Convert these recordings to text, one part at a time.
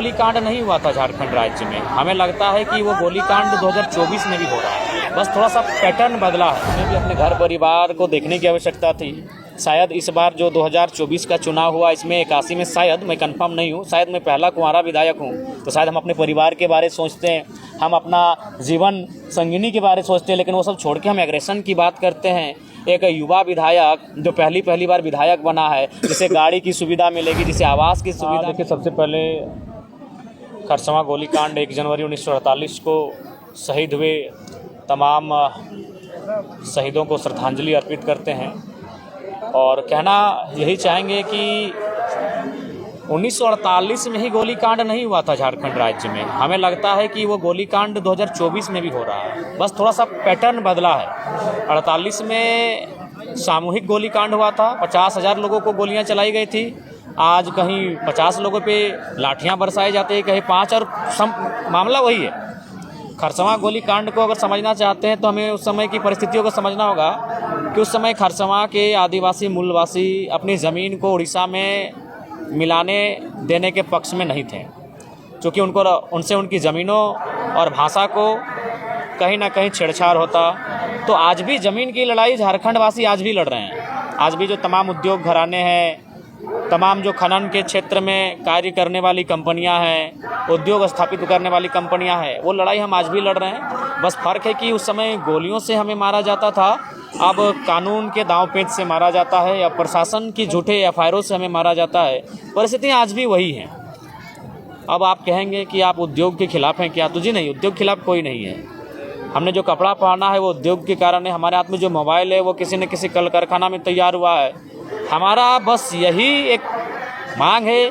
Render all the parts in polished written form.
गोलीकांड नहीं हुआ था झारखंड राज्य में। हमें लगता है कि वो गोलीकांड 2024 में भी हो रहा है, बस थोड़ा सा पैटर्न बदला है। हमें भी अपने घर परिवार को देखने की आवश्यकता थी। शायद इस बार जो 2024 का चुनाव हुआ इसमें 81 में, शायद मैं कंफर्म नहीं हूँ, शायद मैं पहला कुंवारा विधायक हूँ, तो शायद हम अपने परिवार के बारे सोचते हैं, हम अपना जीवन संगिनी के बारे सोचते हैं, लेकिन वो सब छोड़ के हम एग्रेशन की बात करते हैं। एक युवा विधायक जो पहली बार विधायक बना है, जिसे गाड़ी की सुविधा मिलेगी, जिसे आवास की सुविधा। देखिए, सबसे पहले खरसवां गोलीकांड 1 जनवरी 1948 को शहीद हुए तमाम शहीदों को श्रद्धांजलि अर्पित करते हैं और कहना यही चाहेंगे कि 1948 में ही गोलीकांड नहीं हुआ था झारखंड राज्य में। हमें लगता है कि वो गोलीकांड 2024 में भी हो रहा है, बस थोड़ा सा पैटर्न बदला है। 48 में सामूहिक गोलीकांड हुआ था, 50,000 लोगों को गोलियां चलाई गई थी। आज कहीं 50 लोगों पे लाठियां बरसाई जाती है, कहीं 5, और मामला वही है। खरसवां गोलीकांड को अगर समझना चाहते हैं तो हमें उस समय की परिस्थितियों को समझना होगा कि उस समय खरसवां के आदिवासी मूलवासी अपनी ज़मीन को उड़ीसा में मिलाने देने के पक्ष में नहीं थे, क्योंकि उनसे उनकी ज़मीनों और भाषा को कहीं ना कहीं छेड़छाड़ होता। तो आज भी ज़मीन की लड़ाई झारखंड वासी आज भी लड़ रहे हैं। आज भी जो तमाम उद्योग घराने हैं, तमाम जो खनन के क्षेत्र में कार्य करने वाली कंपनियां हैं, उद्योग स्थापित करने वाली कंपनियां हैं, वो लड़ाई हम आज भी लड़ रहे हैं। बस फ़र्क है कि उस समय गोलियों से हमें मारा जाता था, अब कानून के दांव पेच से मारा जाता है, या प्रशासन की झूठे एफआईआरों से हमें मारा जाता है। परिस्थितियाँ आज भी वही हैं। अब आप कहेंगे कि आप उद्योग के खिलाफ़ हैं क्या? तो जी नहीं, उद्योग के खिलाफ़ कोई नहीं है। हमने जो कपड़ा पहना है वो उद्योग के कारण है, हमारे हाथ में जो मोबाइल है वो किसी न किसी कल कारखाना में तैयार हुआ है। हमारा बस यही एक मांग है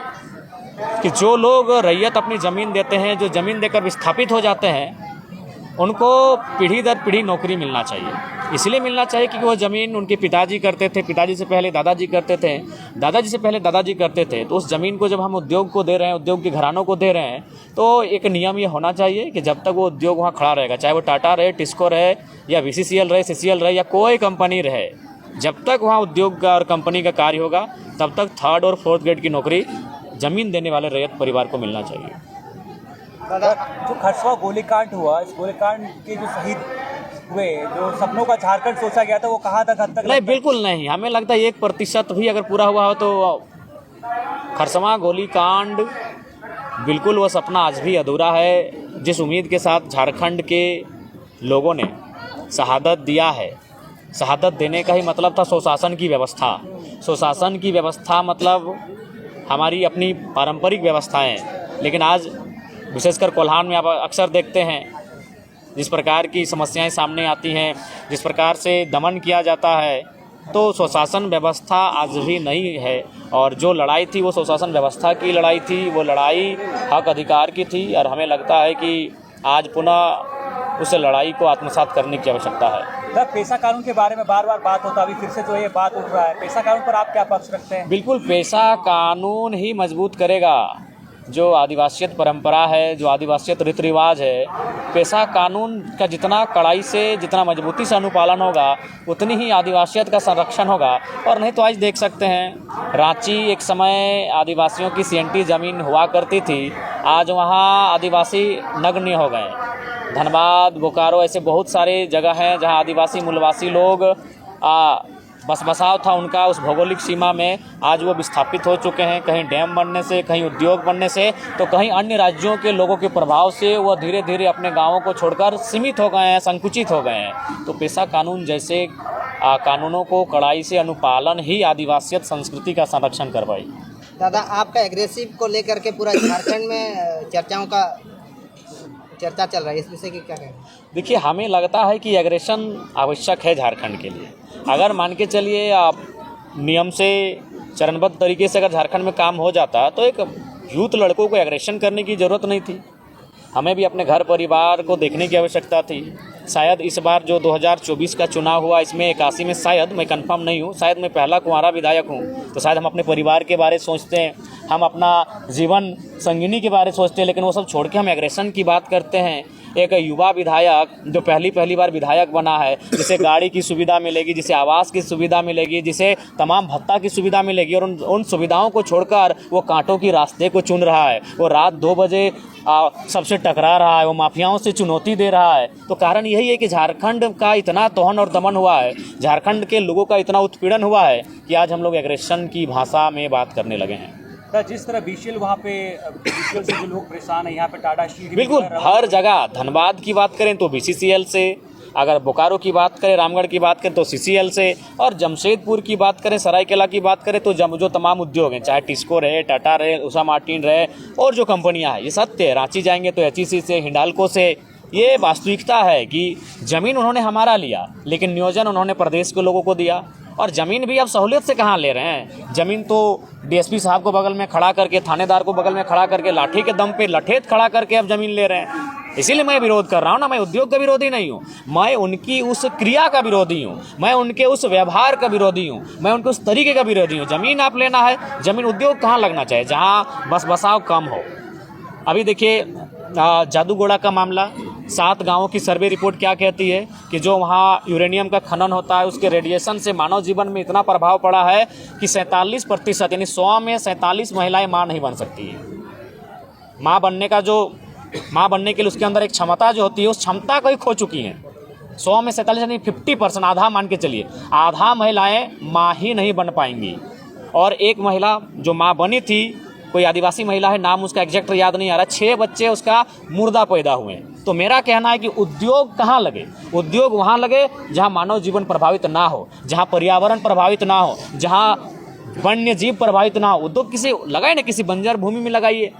कि जो लोग रैयत अपनी ज़मीन देते हैं, जो ज़मीन देकर विस्थापित हो जाते हैं, उनको पीढ़ी दर पीढ़ी नौकरी मिलना चाहिए। इसलिए मिलना चाहिए क्योंकि वो ज़मीन उनके पिताजी करते थे, पिताजी से पहले दादाजी करते थे, दादाजी से पहले दादाजी करते थे। तो उस ज़मीन को जब हम उद्योग को दे रहे हैं, उद्योग के घरानों को दे रहे हैं, तो एक नियम ये होना चाहिए कि जब तक वो उद्योग वहाँ खड़ा रहेगा, चाहे वो टाटा रहे, टिस्को रहे, या VCCL रहे, CCL रहे, या कोई कंपनी रहे, जब तक वहाँ उद्योग का और कंपनी का कार्य होगा, तब तक 3rd और 4th ग्रेड की नौकरी ज़मीन देने वाले रैयत परिवार को मिलना चाहिए। दादा, जो खरसवां गोलीकांड हुआ, इस गोलीकांड के जो शहीद हुए, जो सपनों का झारखंड सोचा गया था, वो कहाँ तक हद तक? नहीं, बिल्कुल नहीं। हमें लगता है 1% भी अगर पूरा हुआ हो तो खरसवां गोलीकांड बिल्कुल वो सपना आज भी अधूरा है। जिस उम्मीद के साथ झारखंड के लोगों ने शहादत दिया है, शहादत देने का ही मतलब था सुशासन की व्यवस्था। सुशासन की व्यवस्था मतलब हमारी अपनी पारंपरिक व्यवस्थाएं, लेकिन आज विशेषकर कोल्हान में आप अक्सर देखते हैं जिस प्रकार की समस्याएं सामने आती हैं, जिस प्रकार से दमन किया जाता है, तो सुशासन व्यवस्था आज भी नहीं है। और जो लड़ाई थी वो सुशासन व्यवस्था की लड़ाई थी, वो लड़ाई हक अधिकार की थी, और हमें लगता है कि आज पुनः उस लड़ाई को आत्मसात करने की आवश्यकता है। पेशा कानून के बारे में बार बार बात होता है, अभी फिर से जो ये बात उठ रहा है, पेशा कानून पर आप क्या पक्ष रखते हैं? बिल्कुल, पेशा कानून ही मजबूत करेगा जो आदिवासियत परंपरा है, जो आदिवासियत रीति रिवाज है। पेशा कानून का जितना कड़ाई से, जितना मजबूती से अनुपालन होगा, उतनी ही आदिवासियत का संरक्षण होगा। और नहीं तो आज देख सकते हैं, रांची एक समय आदिवासियों की CNT ज़मीन हुआ करती थी, आज वहाँ आदिवासी नग्न हो गए। धनबाद, बोकारो, ऐसे बहुत सारे जगह हैं जहाँ आदिवासी मूलवासी लोग बसाव था उनका उस भौगोलिक सीमा में, आज वो विस्थापित हो चुके हैं। कहीं डैम बनने से, कहीं उद्योग बनने से, तो कहीं अन्य राज्यों के लोगों के प्रभाव से वो धीरे धीरे अपने गांवों को छोड़कर सीमित हो गए हैं, संकुचित हो गए हैं। तो पेशा कानून जैसे कानूनों को कड़ाई से अनुपालन ही आदिवासियत संस्कृति का संरक्षण करवाई। दादा, आपका एग्रेसिव को लेकर के पूरा झारखंड में चर्चा चल रही है, इस विषय की क्या कहें? देखिए, हमें लगता है कि एग्रेशन आवश्यक है झारखंड के लिए। अगर मान के चलिए आप नियम से चरणबद्ध तरीके से अगर झारखंड में काम हो जाता तो एक यूथ लड़कों को एग्रेशन करने की ज़रूरत नहीं थी। हमें भी अपने घर परिवार को देखने की आवश्यकता थी। शायद इस बार जो 2024 का चुनाव हुआ इसमें 81 में, शायद मैं कंफर्म नहीं हूँ, शायद मैं पहला कुंवारा विधायक हूँ, तो शायद हम अपने परिवार के बारे सोचते हैं, हम अपना जीवन संगिनी के बारे सोचते हैं, लेकिन वो सब छोड़ के हम एग्रेशन की बात करते हैं। एक युवा विधायक जो पहली बार विधायक बना है, जिसे गाड़ी की सुविधा मिलेगी, जिसे आवास की सुविधा मिलेगी, जिसे तमाम भत्ता की सुविधा मिलेगी, और उन सुविधाओं को छोड़कर वो कांटों की रास्ते को चुन रहा है, वो रात 2 बजे सबसे टकरा रहा है, वो माफियाओं से चुनौती दे रहा है। तो कारण यही है कि झारखंड का इतना तोहन और दमन हुआ है, झारखंड के लोगों का इतना उत्पीड़न हुआ है कि आज हम लोग एग्रेशन की भाषा में बात करने लगे हैं। तो जिस तरह बीसीएल वहाँ पे बीसीएल से जो लोग परेशान है, यहाँ पे टाटा स्टील बिल्कुल हर जगह, धनबाद की बात करें तो बीसीसीएल से, अगर बोकारो की बात करें, रामगढ़ की बात करें तो सीसीएल से, और जमशेदपुर की बात करें, सरायकेला की बात करें तो जो तमाम उद्योग हैं, चाहे टिस्को रहे, टाटा रहे, उषा मार्टिन रहे, और जो कंपनियां हैं, ये सत्य है। रांची जाएंगे तो एचईसी से, हिंडाल्को से। ये वास्तविकता है कि ज़मीन उन्होंने हमारा लिया, लेकिन नियोजन उन्होंने प्रदेश के लोगों को दिया। और ज़मीन भी अब सहूलियत से कहाँ ले रहे हैं, ज़मीन तो डीएसपी साहब को बगल में खड़ा करके, थानेदार को बगल में खड़ा करके, लाठी के दम पे लठेत खड़ा करके अब ज़मीन ले रहे हैं। इसीलिए मैं विरोध कर रहा हूँ ना, मैं उद्योग का विरोधी नहीं हूँ, मैं उनकी उस क्रिया का विरोधी हूँ, मैं उनके उस व्यवहार का विरोधी हूँ, मैं उनके उस तरीके का विरोधी हूँ। ज़मीन आप लेना है, ज़मीन उद्योग कहाँ लगना चाहिए, जहाँ बस बसाव कम हो। अभी देखिए जादूगोड़ा का मामला, 7 गांवों की सर्वे रिपोर्ट क्या कहती है कि जो वहाँ यूरेनियम का खनन होता है, उसके रेडिएशन से मानव जीवन में इतना प्रभाव पड़ा है कि 47% यानी 100 में 47 महिलाएं माँ नहीं बन सकती है। माँ बनने के लिए उसके अंदर एक क्षमता जो होती है, उस क्षमता को ही खो चुकी हैं। 100 में 47 यानी 50%, आधा मान के चलिए, आधा महिलाएं माँ ही नहीं बन पाएंगी। और एक महिला जो माँ बनी थी, कोई आदिवासी महिला है, नाम उसका एग्जैक्ट याद नहीं आ रहा, 6 बच्चे उसका मुर्दा पैदा हुए। तो मेरा कहना है कि उद्योग कहाँ लगे, उद्योग वहाँ लगे जहाँ मानव जीवन प्रभावित ना हो, जहाँ पर्यावरण प्रभावित ना हो, जहाँ वन्य जीव प्रभावित ना हो। उद्योग किसी लगाए ना, किसी बंजर भूमि में लगाइए।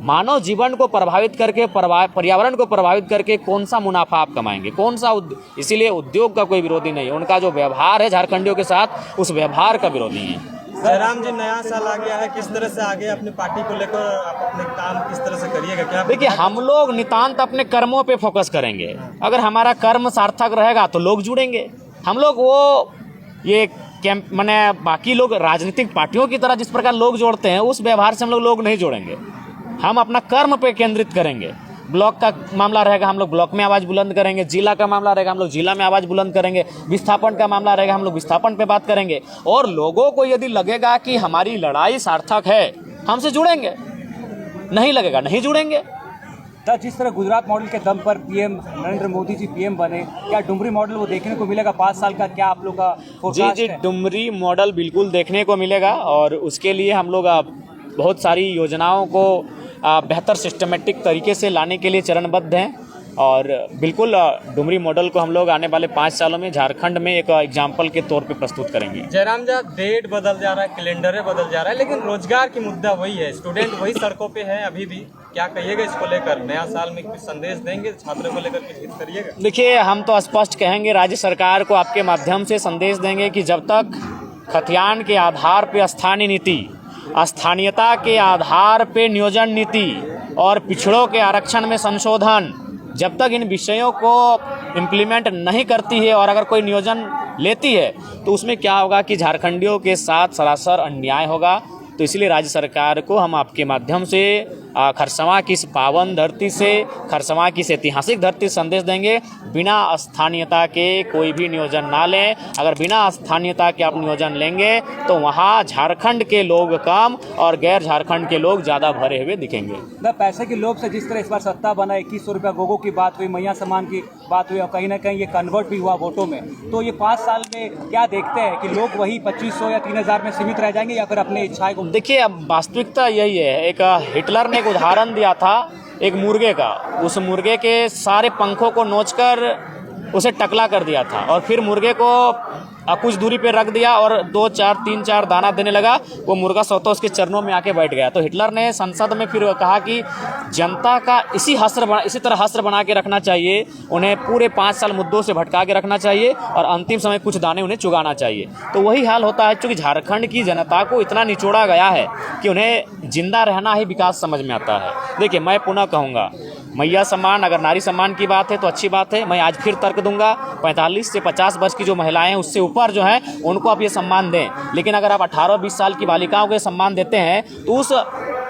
मानव जीवन को प्रभावित करके, पर्यावरण को प्रभावित करके कौन सा मुनाफा आप कमाएंगे, कौन सा इसीलिए उद्योग का कोई विरोधी नहीं है, उनका जो व्यवहार है झारखंडियों के साथ, उस व्यवहार का विरोधी है। जयराम जी, नया साल आ गया है, किस तरह से आगे अपनी पार्टी को लेकर आप अपने काम किस तरह से करिएगा? क्या देखिए, हम लोग नितांत अपने कर्मों पे फोकस करेंगे। अगर हमारा कर्म सार्थक रहेगा तो लोग जुड़ेंगे। हम लोग वो ये कैंप माने बाकी लोग राजनीतिक पार्टियों की तरह जिस प्रकार लोग जोड़ते हैं, उस व्यवहार से हम लोग नहीं जोड़ेंगे। हम अपना कर्म पे केंद्रित करेंगे। ब्लॉक का मामला रहेगा, हम लोग ब्लॉक में आवाज़ बुलंद करेंगे। जिला का मामला रहेगा, हम लोग जिला में आवाज़ बुलंद करेंगे। विस्थापन का मामला रहेगा, हम लोग विस्थापन पे बात करेंगे। और लोगों को यदि लगेगा कि हमारी लड़ाई सार्थक है, हमसे जुड़ेंगे, नहीं लगेगा नहीं जुड़ेंगे। तो जिस तरह गुजरात मॉडल के दम पर पीएम नरेंद्र मोदी जी पीएम बने, क्या डुमरी मॉडल वो देखने को मिलेगा 5 साल का? क्या आप लोग का फोरकास्ट है? डुमरी मॉडल बिल्कुल देखने को मिलेगा, और उसके लिए हम लोग बहुत सारी योजनाओं को बेहतर सिस्टमेटिक तरीके से लाने के लिए चरणबद्ध हैं। और बिल्कुल डुमरी मॉडल को हम लोग आने वाले 5 सालों में झारखंड में एक एग्जाम्पल के तौर पे प्रस्तुत करेंगे। जयराम जी, डेट बदल जा रहा है, कैलेंडर बदल जा रहा है, लेकिन रोजगार की मुद्दा वही है, स्टूडेंट वही सड़कों पे है अभी भी। क्या कहिएगा इसको लेकर? नया साल में कुछ संदेश देंगे छात्रों को लेकर, कुछ हित करिएगा? देखिए, हम तो स्पष्ट कहेंगे, राज्य सरकार को आपके माध्यम से संदेश देंगे कि जब तक खतियान के आधार पर स्थानीय नीति, स्थानीयता के आधार पे नियोजन नीति और पिछड़ों के आरक्षण में संशोधन, जब तक इन विषयों को इम्प्लीमेंट नहीं करती है, और अगर कोई नियोजन लेती है तो उसमें क्या होगा कि झारखंडियों के साथ सरासर अन्याय होगा। तो इसलिए राज्य सरकार को हम आपके माध्यम से खरसवां की इस पावन धरती से, खरसवां की इस ऐतिहासिक धरती संदेश देंगे, बिना स्थानीयता के कोई भी नियोजन ना लें। अगर बिना स्थानीयता के आप नियोजन लेंगे तो वहाँ झारखंड के लोग कम और गैर झारखंड के लोग ज़्यादा भरे हुए दिखेंगे। पैसे के लोभ से जिस तरह इस बार सत्ता बना, 2100 रुपया गोगो की बात हुई, मैया सम्मान की बात हुई, और कहीं ना कहीं ये कन्वर्ट भी हुआ वोटों में। तो ये 5 साल में क्या देखते हैं कि लोग वही 2500 या 3000 में सीमित रह जाएंगे, या फिर अपनी इच्छाएं को? देखिए, अब वास्तविकता यही है। एक हिटलर ने एक उदाहरण दिया था एक मुर्गे का, उस मुर्गे के सारे पंखों को नोचकर उसे टकला कर दिया था, और फिर मुर्गे को कुछ दूरी पे रख दिया और 2 4 3 4 दाना देने लगा। वो मुर्गा स्वतः उसके चरणों में आके बैठ गया। तो हिटलर ने संसद में फिर कहा कि जनता का इसी तरह हस्र बना के रखना चाहिए, उन्हें पूरे 5 साल मुद्दों से भटका के रखना चाहिए, और अंतिम समय कुछ दाने उन्हें चुगाना चाहिए। तो वही हाल होता है, क्योंकि झारखंड की जनता को इतना निचोड़ा गया है कि उन्हें जिंदा रहना ही विकास समझ में आता है। देखिए, मैं पुनः कहूँगा, मैया सम्मान, अगर नारी सम्मान की बात है तो अच्छी बात है। मैं आज फिर तर्क दूंगा, 45 से 50 वर्ष की जो महिलाएं हैं, उससे ऊपर जो हैं, उनको आप ये सम्मान दें। लेकिन अगर आप 18-20 साल की बालिकाओं को सम्मान देते हैं तो उस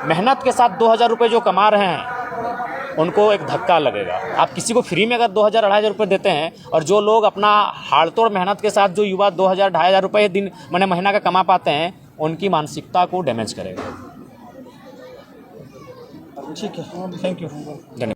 मेहनत के साथ 2000 रुपये जो कमा रहे हैं, उनको एक धक्का लगेगा। आप किसी को फ्री में अगर 2000 2,500 रुपये देते हैं और जो लोग अपना हाड़तोड़ मेहनत के साथ जो युवा 2000 2,500 रुपये दिन मैंने महीना का कमा पाते हैं, उनकी मानसिकता को डैमेज करेगा। ठीक है, थैंक यू। धन्यवाद।